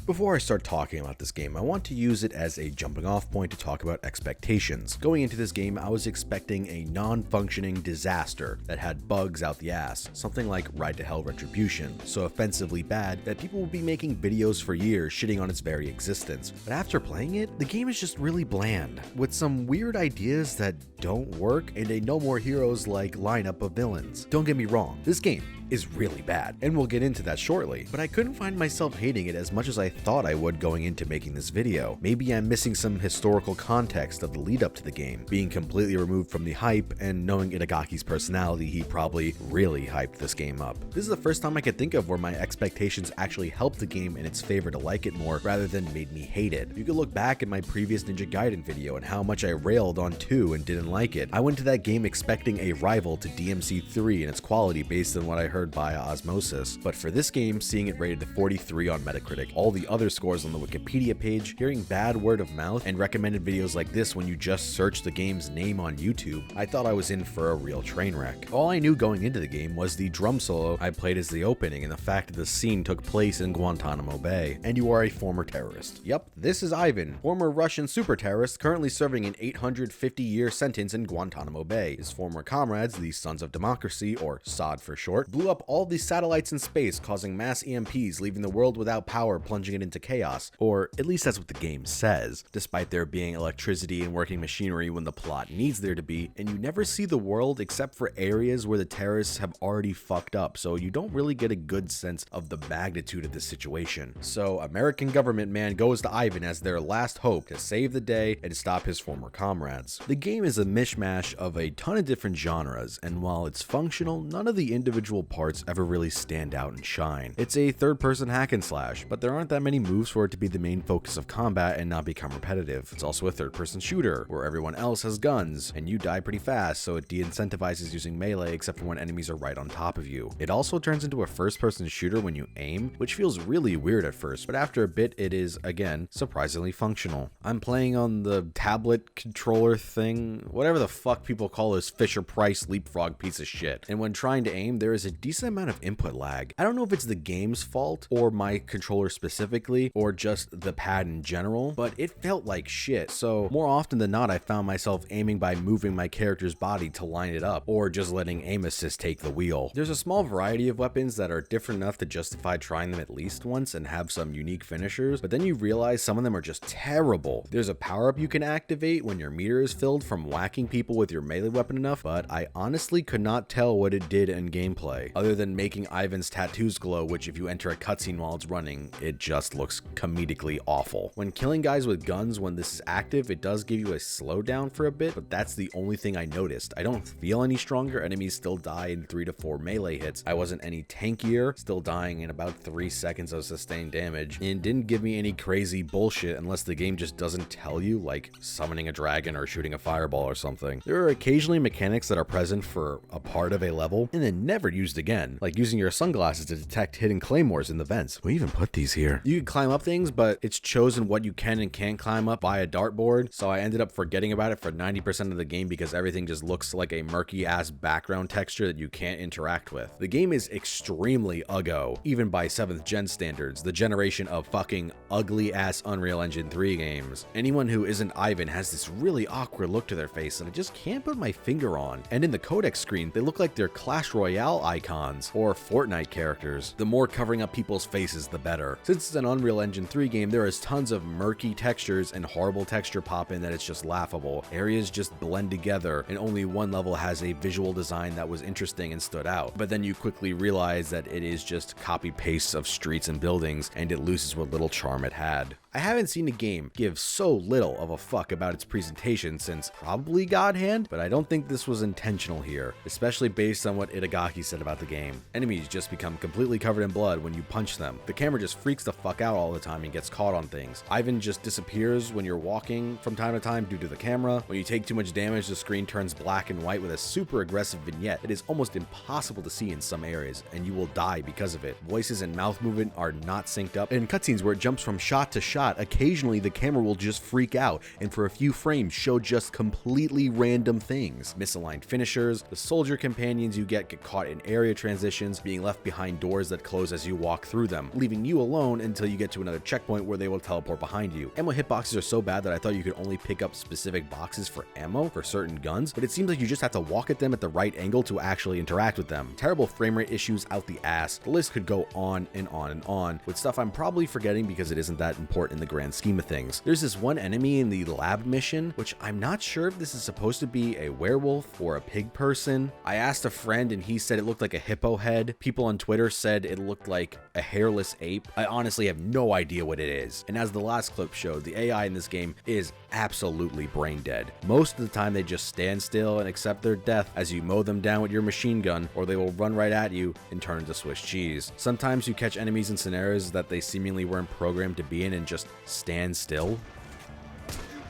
Before I start talking about this game, I want to use it as a jumping off point to talk about expectations. Going into this game, I was expecting a non-functioning disaster that had bugs out the ass, something like Ride to Hell Retribution, so offensively bad that people would be making videos for years shitting on its very existence. But after playing it, the game is just really bland, with some weird ideas that don't work and a no more heroes-like lineup of villains. Don't get me wrong, this game is really bad, and we'll get into that shortly, but I couldn't find myself hating it as much as I thought I would going into making this video. Maybe I'm missing some historical context of the lead up to the game, being completely removed from the hype, and knowing Itagaki's personality, he probably really hyped this game up. This is the first time I could think of where my expectations actually helped the game in its favor to like it more rather than made me hate it. You could look back at my previous Ninja Gaiden video and how much I railed on 2 and didn't like it. I went to that game expecting a rival to DMC3 in its quality based on what I heard by osmosis, but for this game, seeing it rated to 43 on Metacritic, all the other scores on the Wikipedia page, hearing bad word of mouth, and recommended videos like this when you just search the game's name on YouTube, I thought I was in for a real train wreck. All I knew going into the game was the drum solo I played as the opening and the fact that the scene took place in Guantanamo Bay, and you are a former terrorist. Yep, this is Ivan, former Russian super terrorist currently serving an 850-year sentence in Guantanamo Bay. His former comrades, the Sons of Democracy, or SOD for short, blew up all these satellites in space, causing mass EMPs, leaving the world without power, plunging it into chaos, or at least that's what the game says, despite there being electricity and working machinery when the plot needs there to be, and you never see the world except for areas where the terrorists have already fucked up, so you don't really get a good sense of the magnitude of the situation. So American government man goes to Ivan as their last hope to save the day and stop his former comrades. The game is a mishmash of a ton of different genres, and while it's functional, none of the individual parts ever really stand out and shine. It's a third-person hack and slash, but there aren't that many moves for it to be the main focus of combat and not become repetitive. It's also a third-person shooter, where everyone else has guns, and you die pretty fast, so it de-incentivizes using melee except for when enemies are right on top of you. It also turns into a first-person shooter when you aim, which feels really weird at first, but after a bit it is, again, surprisingly functional. I'm playing on the tablet controller thing, whatever the fuck people call this Fisher-Price leapfrog piece of shit, and when trying to aim, there is a decent amount of input lag. I don't know if it's the game's fault, or my controller specifically, or just the pad in general, but it felt like shit, so more often than not I found myself aiming by moving my character's body to line it up, or just letting aim assist take the wheel. There's a small variety of weapons that are different enough to justify trying them at least once and have some unique finishers, but then you realize some of them are just terrible. There's a power-up you can activate when your meter is filled from whacking people with your melee weapon enough, but I honestly could not tell what it did in gameplay, other than making Ivan's tattoos glow, which if you enter a cutscene while it's running, it just looks comedically awful. When killing guys with guns when this is active, it does give you a slowdown for a bit, but that's the only thing I noticed. I don't feel any stronger, enemies still die in 3 to 4 melee hits. I wasn't any tankier, still dying in about 3 seconds of sustained damage, and didn't give me any crazy bullshit unless the game just doesn't tell you, like summoning a dragon or shooting a fireball or something. There are occasionally mechanics that are present for a part of a level and then never used again, like using your sunglasses to detect hidden claymores in the vents. We even put these here. You can climb up things, but it's chosen what you can and can't climb up by a dartboard, so I ended up forgetting about it for 90% of the game because everything just looks like a murky ass background texture that you can't interact with. The game is extremely uggo, even by 7th gen standards, the generation of fucking ugly ass Unreal Engine 3 games. Anyone who isn't Ivan has this really awkward look to their face that I just can't put my finger on, and in the codec screen they look like they're Clash Royale icons or Fortnite characters. The more covering up people's faces, the better. Since it's an Unreal Engine 3 game, there is tons of murky textures and horrible texture pop-in that it's just laughable. Areas just blend together, and only one level has a visual design that was interesting and stood out. But then you quickly realize that it is just copy-pastes of streets and buildings, and it loses what little charm it had. I haven't seen a game give so little of a fuck about its presentation since probably God Hand, but I don't think this was intentional here, especially based on what Itagaki said about the game. Enemies just become completely covered in blood when you punch them. The camera just freaks the fuck out all the time and gets caught on things. Ivan just disappears when you're walking from time to time due to the camera. When you take too much damage, the screen turns black and white with a super aggressive vignette that is almost impossible to see in some areas, and you will die because of it. Voices and mouth movement are not synced up, and in cutscenes where it jumps from shot to shot, shot, occasionally the camera will just freak out and for a few frames show just completely random things. Misaligned finishers, the soldier companions you get caught in area transitions, being left behind doors that close as you walk through them, leaving you alone until you get to another checkpoint where they will teleport behind you. Ammo hitboxes are so bad that I thought you could only pick up specific boxes for ammo for certain guns, but it seems like you just have to walk at them at the right angle to actually interact with them. Terrible frame rate issues out the ass. The list could go on and on and on, with stuff I'm probably forgetting because it isn't that important in the grand scheme of things. There's this one enemy in the lab mission, which I'm not sure if this is supposed to be a werewolf or a pig person. I asked a friend and he said it looked like a hippo head. People on Twitter said it looked like a hairless ape. I honestly have no idea what it is. And as the last clip showed, the AI in this game is absolutely brain dead. Most of the time they just stand still and accept their death as you mow them down with your machine gun, or they will run right at you and turn into Swiss cheese. Sometimes you catch enemies in scenarios that they seemingly weren't programmed to be in and just stand still. You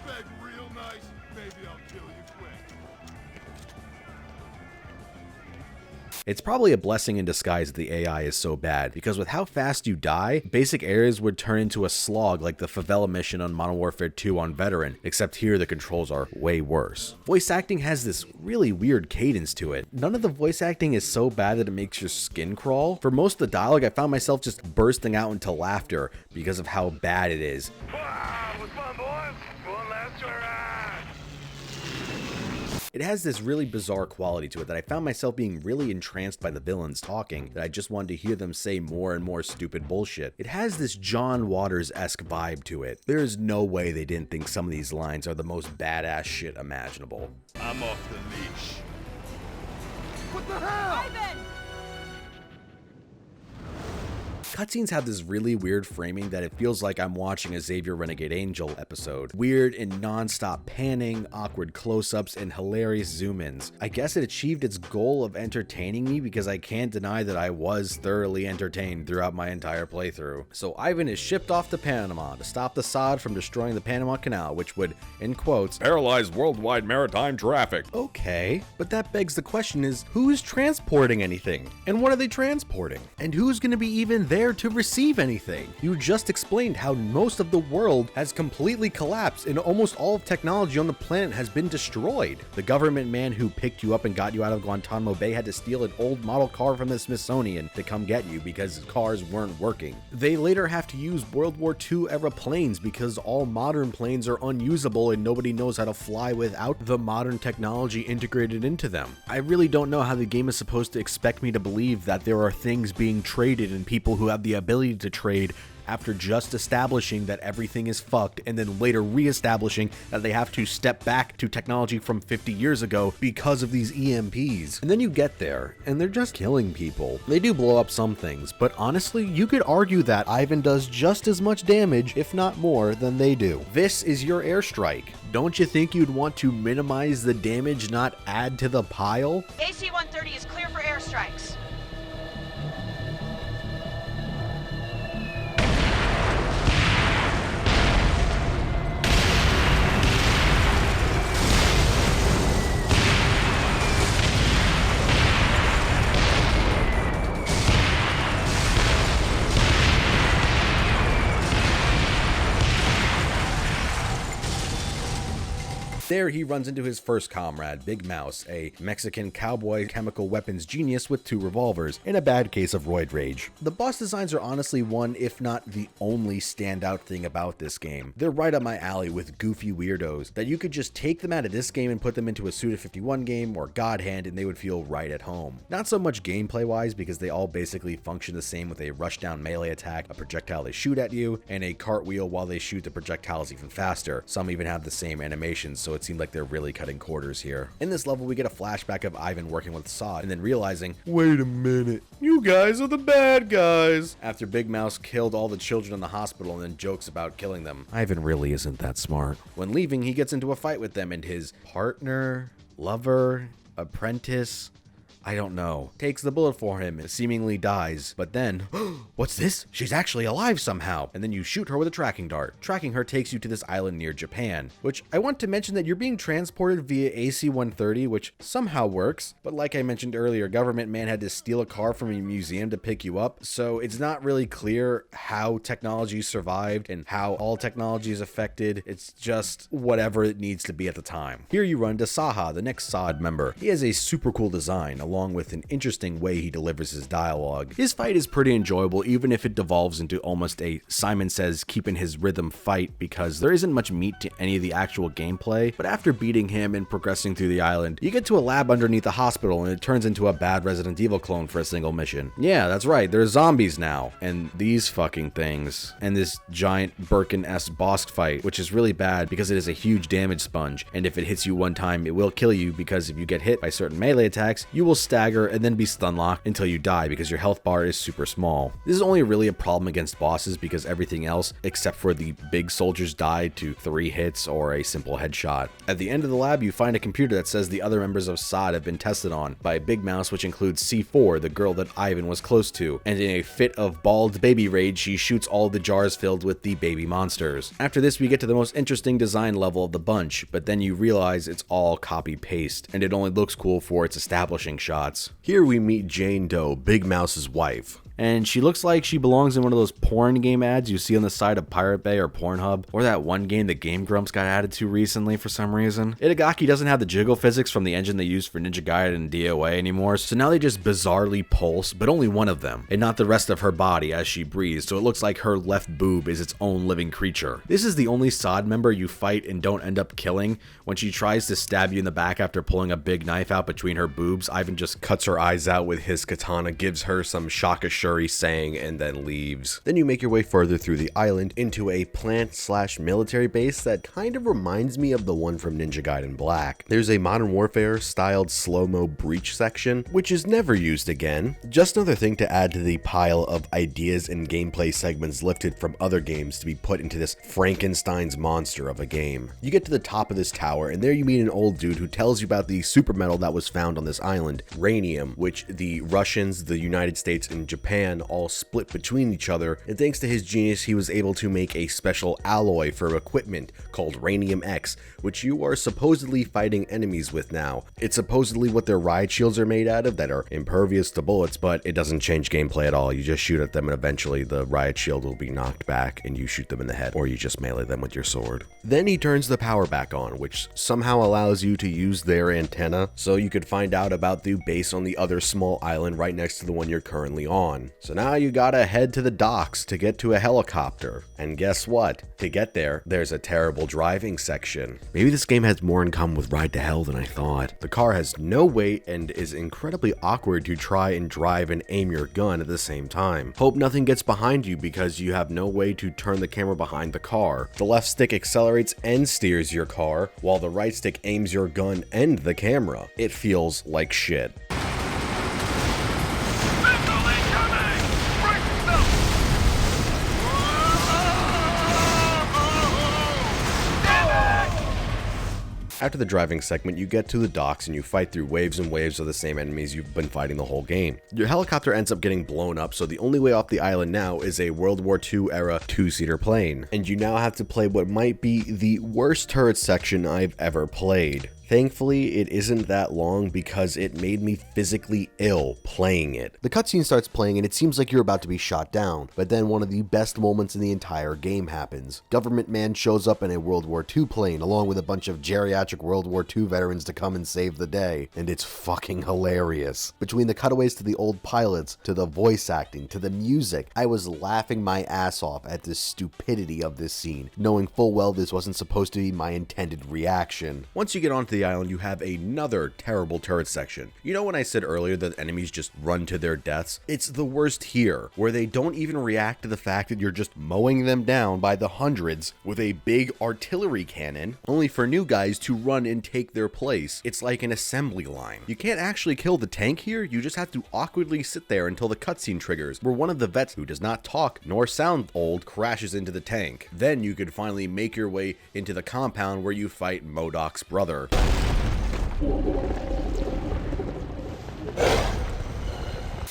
beg real nice, maybe I'll kill you quick. It's probably a blessing in disguise that the AI is so bad, because with how fast you die, basic areas would turn into a slog like the favela mission on Modern Warfare 2 on Veteran, except here the controls are way worse. Voice acting has this really weird cadence to it. None of the voice acting is so bad that it makes your skin crawl. For most of the dialogue, I found myself just bursting out into laughter because of how bad it is. Wow, what's fun, boys? One last joyride. It has this really bizarre quality to it that I found myself being really entranced by the villains talking, that I just wanted to hear them say more and more stupid bullshit. It has this John Waters-esque vibe to it. There is no way they didn't think some of these lines are the most badass shit imaginable. I'm off the leash. What the hell? Ivan! Cutscenes have this really weird framing that it feels like I'm watching a Xavier Renegade Angel episode. Weird and non-stop panning, awkward close-ups, and hilarious zoom-ins. I guess it achieved its goal of entertaining me because I can't deny that I was thoroughly entertained throughout my entire playthrough. So Ivan is shipped off to Panama to stop the Assad from destroying the Panama Canal, which would, in quotes, paralyze worldwide maritime traffic. okay, but that begs the question is, who's transporting anything? And what are they transporting? And who's gonna be even there to receive anything? You just explained how most of the world has completely collapsed and almost all of technology on the planet has been destroyed. The government man who picked you up and got you out of Guantanamo Bay had to steal an old model car from the Smithsonian to come get you because cars weren't working. They later have to use World War II era planes because all modern planes are unusable and nobody knows how to fly without the modern technology integrated into them. I really don't know how the game is supposed to expect me to believe that there are things being traded and people who have the ability to trade after just establishing that everything is fucked and then later re-establishing that they have to step back to technology from 50 years ago because of these EMPs. And then you get there and they're just killing people. They do blow up some things, but honestly, you could argue that Ivan does just as much damage, if not more, than they do. This is your airstrike. Don't you think you'd want to minimize the damage, not add to the pile? AC-130 is clear for airstrikes. There he runs into his first comrade, Big Mouse, a Mexican cowboy chemical weapons genius with 2 revolvers, in a bad case of roid rage. The boss designs are honestly one, if not the only standout thing about this game. They're right up my alley with goofy weirdos that you could just take them out of this game and put them into a Suda51 game or God Hand and they would feel right at home. Not so much gameplay wise because they all basically function the same with a rushdown melee attack, a projectile they shoot at you, and a cartwheel while they shoot the projectiles even faster. Some even have the same animations, so it seemed like they're really cutting corners here. In this level, we get a flashback of Ivan working with Assad and then realizing, wait a minute, you guys are the bad guys, after Big Mouse killed all the children in the hospital and then jokes about killing them. Ivan really isn't that smart. When leaving, he gets into a fight with them and his partner, lover, apprentice, I don't know. Takes the bullet for him and seemingly dies. But then, what's this? She's actually alive somehow. And then you shoot her with a tracking dart. Tracking her takes you to this island near Japan, which I want to mention that you're being transported via AC-130, which somehow works. But like I mentioned earlier, government man had to steal a car from a museum to pick you up. So it's not really clear how technology survived and how all technology is affected. It's just whatever it needs to be at the time. Here you run to Saha, the next SOD member. He has a super cool design, along with an interesting way he delivers his dialogue. His fight is pretty enjoyable, even if it devolves into almost a Simon Says keeping his rhythm fight, because there isn't much meat to any of the actual gameplay. But after beating him and progressing through the island, you get to a lab underneath a hospital and it turns into a bad Resident Evil clone for a single mission. Yeah, that's right, there's zombies now, and these fucking things, and this giant Birkin-esque boss fight, which is really bad because it is a huge damage sponge, and if it hits you one time, it will kill you, because if you get hit by certain melee attacks, you will stagger and then be stun locked until you die because your health bar is super small. This is only really a problem against bosses because everything else, except for the big soldiers, die to 3 hits or a simple headshot. At the end of the lab, you find a computer that says the other members of SOD have been tested on by a big mouse, which includes C4, the girl that Ivan was close to, and in a fit of bald baby rage, she shoots all the jars filled with the baby monsters. After this, we get to the most interesting design level of the bunch, but then you realize it's all copy-paste, and it only looks cool for its establishing shots. Here we meet Jane Doe, Big Mouse's wife. And she looks like she belongs in one of those porn game ads you see on the side of Pirate Bay or Pornhub, or that one game that Game Grumps got added to recently for some reason. Itagaki doesn't have the jiggle physics from the engine they used for Ninja Gaiden and DOA anymore, so now they just bizarrely pulse, but only one of them, and not the rest of her body as she breathes, so it looks like her left boob is its own living creature. This is the only SOD member you fight and don't end up killing. When she tries to stab you in the back after pulling a big knife out between her boobs, Ivan just cuts her eyes out with his katana, gives her some shakashuri saying, and then leaves. Then you make your way further through the island into a plant/military base that kind of reminds me of the one from Ninja Gaiden Black. There's a Modern Warfare styled slow-mo breach section, which is never used again. Just another thing to add to the pile of ideas and gameplay segments lifted from other games to be put into this Frankenstein's monster of a game. You get to the top of this tower, and there you meet an old dude who tells you about the super metal that was found on this island, rhenium, which the Russians, the United States, and Japan all split between each other, and thanks to his genius he was able to make a special alloy for equipment called Rhenium X, which you are supposedly fighting enemies with now. It's supposedly what their riot shields are made out of that are impervious to bullets, but it doesn't change gameplay at all. You just shoot at them and eventually the riot shield will be knocked back and you shoot them in the head, or you just melee them with your sword. Then he turns the power back on, which somehow allows you to use their antenna so you could find out about the base on the other small island right next to the one you're currently on. So now you gotta head to the docks to get to a helicopter. And guess what? To get there, there's a terrible driving section. Maybe this game has more in common with Ride to Hell than I thought. The car has no weight and is incredibly awkward to try and drive and aim your gun at the same time. Hope nothing gets behind you because you have no way to turn the camera behind the car. The left stick accelerates and steers your car, while the right stick aims your gun and the camera. It feels like shit. After the driving segment, you get to the docks and you fight through waves and waves of the same enemies you've been fighting the whole game. Your helicopter ends up getting blown up, so the only way off the island now is a World War II era 2-seater plane. And you now have to play what might be the worst turret section I've ever played. Thankfully, it isn't that long because it made me physically ill playing it. The cutscene starts playing and it seems like you're about to be shot down, but then one of the best moments in the entire game happens. Government man shows up in a World War II plane along with a bunch of geriatric World War II veterans to come and save the day, and it's fucking hilarious. Between the cutaways to the old pilots, to the voice acting, to the music, I was laughing my ass off at the stupidity of this scene, knowing full well this wasn't supposed to be my intended reaction. Once you get onto the island, you have another terrible turret section. You know when I said earlier that enemies just run to their deaths? It's the worst here, where they don't even react to the fact that you're just mowing them down by the hundreds with a big artillery cannon, only for new guys to run and take their place. It's like an assembly line. You can't actually kill the tank here, you just have to awkwardly sit there until the cutscene triggers, where one of the vets who does not talk nor sound old crashes into the tank. Then you could finally make your way into the compound where you fight MODOK's brother.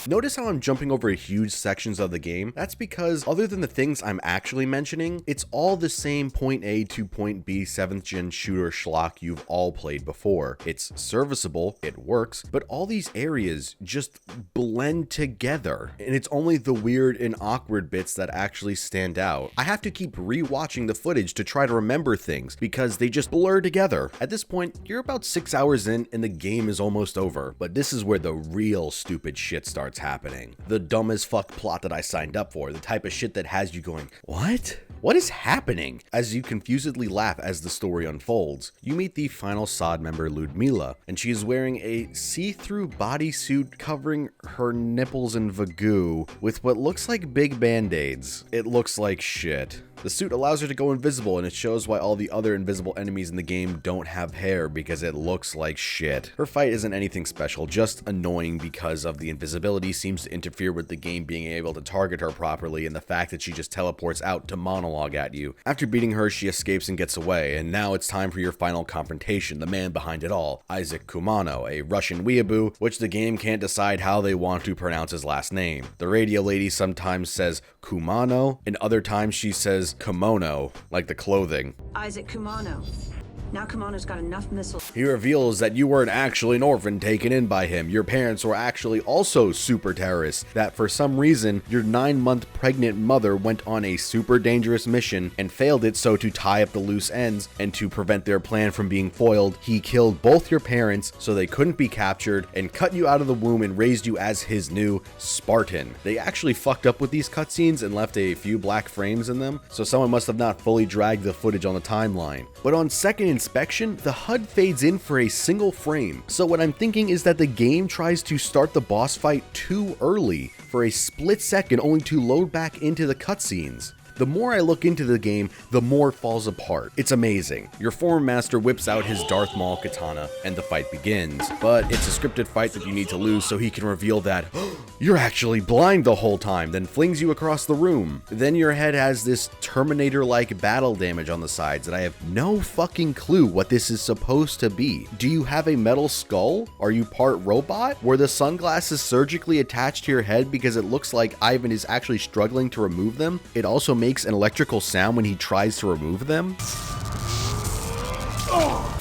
Notice how I'm jumping over huge sections of the game? That's because other than the things I'm actually mentioning, it's all the same point A to point B 7th gen shooter schlock you've all played before. It's serviceable, it works, but all these areas just blend together, and it's only the weird and awkward bits that actually stand out. I have to keep rewatching the footage to try to remember things because they just blur together. At this point, you're about 6 hours in and the game is almost over, but this is where the real stupid shit starts happening. The dumb as fuck plot that I signed up for, the type of shit that has you going, what? What is happening? As you confusedly laugh as the story unfolds, you meet the final SOD member Ludmila, and she is wearing a see-through bodysuit covering her nipples and vagoo with what looks like big band-aids. It looks like shit. The suit allows her to go invisible, and it shows why all the other invisible enemies in the game don't have hair, because it looks like shit. Her fight isn't anything special, just annoying because of the invisibility seems to interfere with the game being able to target her properly, and the fact that she just teleports out to monologue at you. After beating her, she escapes and gets away, and now it's time for your final confrontation, the man behind it all, Isaac Kumano, a Russian weeaboo, which the game can't decide how they want to pronounce his last name. The radio lady sometimes says Kumano, and other times she says kimono, like the clothing. Isaac Kumano. Now Kumano's got enough missiles. He reveals that you weren't actually an orphan taken in by him. Your parents were actually also super terrorists. That for some reason, your 9-month pregnant mother went on a super dangerous mission and failed it, so to tie up the loose ends and to prevent their plan from being foiled, he killed both your parents so they couldn't be captured and cut you out of the womb and raised you as his new Spartan. They actually fucked up with these cutscenes and left a few black frames in them, so someone must have not fully dragged the footage on the timeline. But on second inspection, the HUD fades in for a single frame. So what I'm thinking is that the game tries to start the boss fight too early for a split second only to load back into the cutscenes. The more I look into the game, the more it falls apart. It's amazing. Your former master whips out his Darth Maul katana, and the fight begins. But it's a scripted fight that you need to lose so he can reveal that, you're actually blind the whole time, then flings you across the room. Then your head has this Terminator-like battle damage on the sides that I have no fucking clue what this is supposed to be. Do you have a metal skull? Are you part robot? Were the sunglasses surgically attached to your head because it looks like Ivan is actually struggling to remove them? It also makes an electrical sound when he tries to remove them.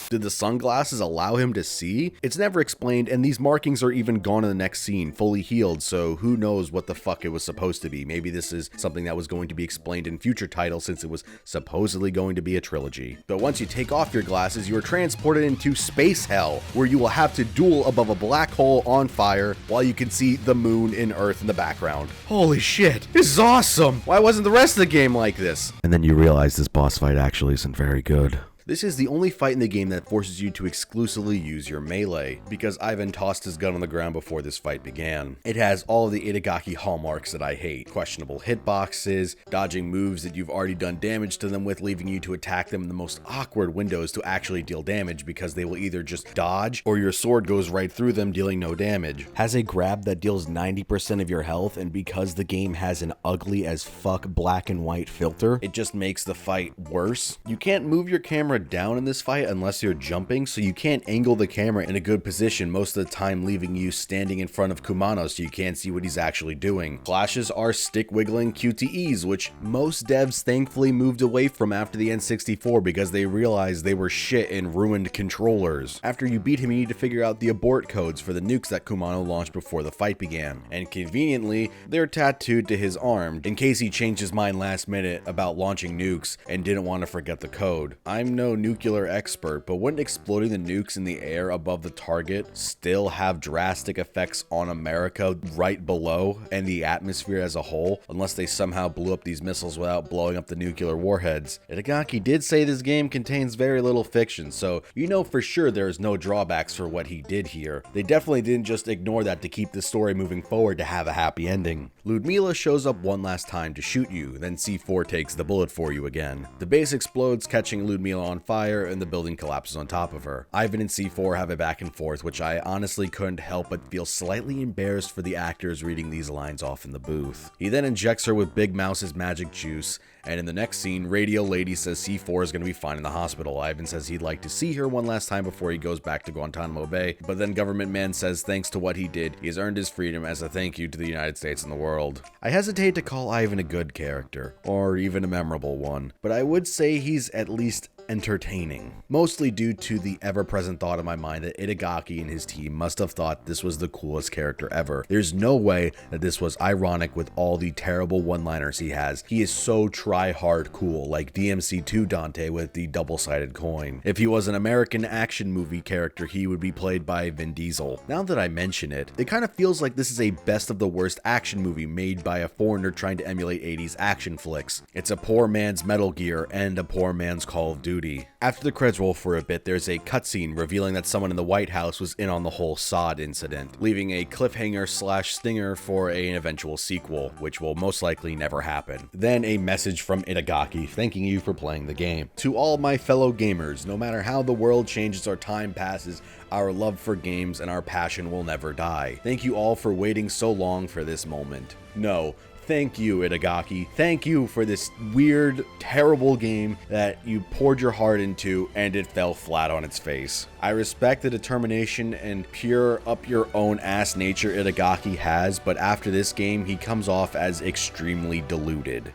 Did the sunglasses allow him to see? It's never explained, and these markings are even gone in the next scene, fully healed, so who knows what the fuck it was supposed to be. Maybe this is something that was going to be explained in future titles since it was supposedly going to be a trilogy. But once you take off your glasses, you are transported into space hell, where you will have to duel above a black hole on fire while you can see the moon and Earth in the background. Holy shit, this is awesome! Why wasn't the rest of the game like this? And then you realize this boss fight actually isn't very good. This is the only fight in the game that forces you to exclusively use your melee, because Ivan tossed his gun on the ground before this fight began. It has all of the Itagaki hallmarks that I hate. Questionable hitboxes, dodging moves that you've already done damage to them with, leaving you to attack them in the most awkward windows to actually deal damage, because they will either just dodge or your sword goes right through them, dealing no damage. Has a grab that deals 90% of your health, and because the game has an ugly as fuck black and white filter, it just makes the fight worse. You can't move your camera down in this fight unless you're jumping, so you can't angle the camera in a good position most of the time, leaving you standing in front of Kumano so you can't see what he's actually doing. Flashes are stick wiggling QTEs, which most devs thankfully moved away from after the N64 because they realized they were shit and ruined controllers. After you beat him, you need to figure out the abort codes for the nukes that Kumano launched before the fight began, and conveniently they're tattooed to his arm in case he changed his mind last minute about launching nukes and didn't want to forget the code. I'm no nuclear expert, but wouldn't exploding the nukes in the air above the target still have drastic effects on America right below and the atmosphere as a whole, unless they somehow blew up these missiles without blowing up the nuclear warheads? Itagaki did say this game contains very little fiction, so you know for sure there's no drawbacks for what he did here. They definitely didn't just ignore that to keep the story moving forward to have a happy ending. Ludmila shows up one last time to shoot you, then C4 takes the bullet for you again. The base explodes, catching Ludmila on on fire and the building collapses on top of her. Ivan and C4 have a back and forth, which I honestly couldn't help but feel slightly embarrassed for the actors reading these lines off in the booth. He then injects her with Big Mouse's magic juice, and in the next scene, Radio Lady says C4 is going to be fine in the hospital. Ivan says he'd like to see her one last time before he goes back to Guantanamo Bay, but then Government Man says thanks to what he did, he has earned his freedom as a thank you to the United States and the world. I hesitate to call Ivan a good character, or even a memorable one, but I would say he's at least entertaining, mostly due to the ever-present thought in my mind that Itagaki and his team must have thought this was the coolest character ever. There's no way that this was ironic with all the terrible one-liners he has. He is so try-hard cool, like DMC2 Dante with the double-sided coin. If he was an American action movie character, he would be played by Vin Diesel. Now that I mention it, it kind of feels like this is a best of the worst action movie made by a foreigner trying to emulate 80s action flicks. It's a poor man's Metal Gear and a poor man's Call of Duty. After the credits roll for a bit, there's a cutscene revealing that someone in the White House was in on the whole Sod incident, leaving a cliffhanger slash stinger for an eventual sequel, which will most likely never happen. Then a message from Itagaki thanking you for playing the game. To all my fellow gamers, no matter how the world changes or time passes, our love for games and our passion will never die. Thank you all for waiting so long for this moment. No, thank you, Itagaki. Thank you for this weird, terrible game that you poured your heart into and it fell flat on its face. I respect the determination and pure up-your-own-ass nature Itagaki has, but after this game, he comes off as extremely deluded.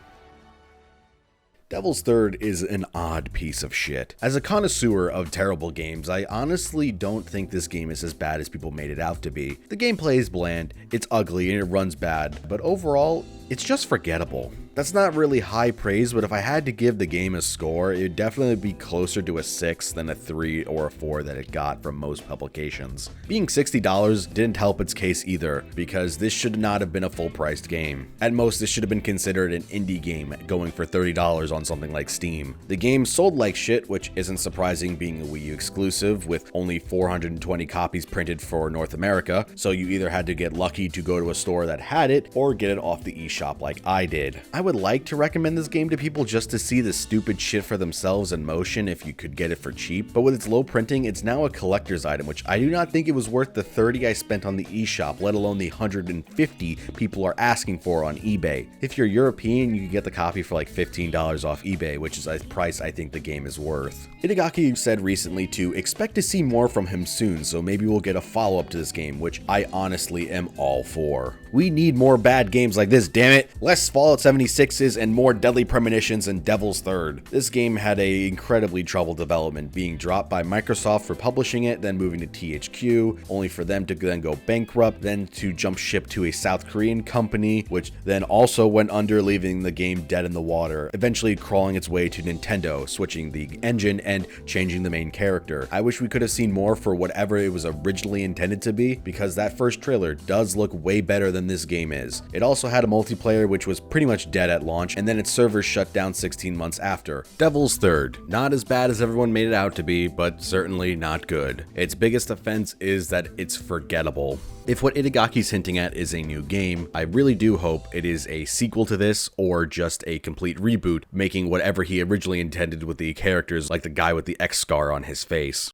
Devil's Third is an odd piece of shit. As a connoisseur of terrible games, I honestly don't think this game is as bad as people made it out to be. The gameplay is bland, it's ugly, and it runs bad, but overall, it's just forgettable. That's not really high praise, but if I had to give the game a score, it would definitely be closer to a 6 than a 3 or a 4 that it got from most publications. Being $60 didn't help its case either, because this should not have been a full-priced game. At most, this should have been considered an indie game, going for $30 on something like Steam. The game sold like shit, which isn't surprising being a Wii U exclusive, with only 420 copies printed for North America, so you either had to get lucky to go to a store that had it, or get it off the eShop like I did. I would like to recommend this game to people just to see the stupid shit for themselves in motion if you could get it for cheap, but with its low printing, it's now a collector's item, which I do not think it was worth the $30 I spent on the eShop, let alone the $150 people are asking for on eBay. If you're European, you can get the copy for like $15 off eBay, which is a price I think the game is worth. Itagaki said recently to expect to see more from him soon, so maybe we'll get a follow-up to this game, which I honestly am all for. We need more bad games like this, damn it! Less Fallout 76s and more Deadly Premonitions and Devil's Third. This game had a incredibly troubled development, being dropped by Microsoft for publishing it, then moving to THQ, only for them to then go bankrupt, then to jump ship to a South Korean company, which then also went under, leaving the game dead in the water, eventually crawling its way to Nintendo, switching the engine and changing the main character. I wish we could have seen more for whatever it was originally intended to be, because that first trailer does look way better than this game is. It also had a multiplayer which was pretty much dead at launch, and then its servers shut down 16 months after. Devil's Third. Not as bad as everyone made it out to be, but certainly not good. Its biggest offense is that it's forgettable. If what Itagaki's hinting at is a new game, I really do hope it is a sequel to this or just a complete reboot, making whatever he originally intended with the characters like the guy with the X scar on his face.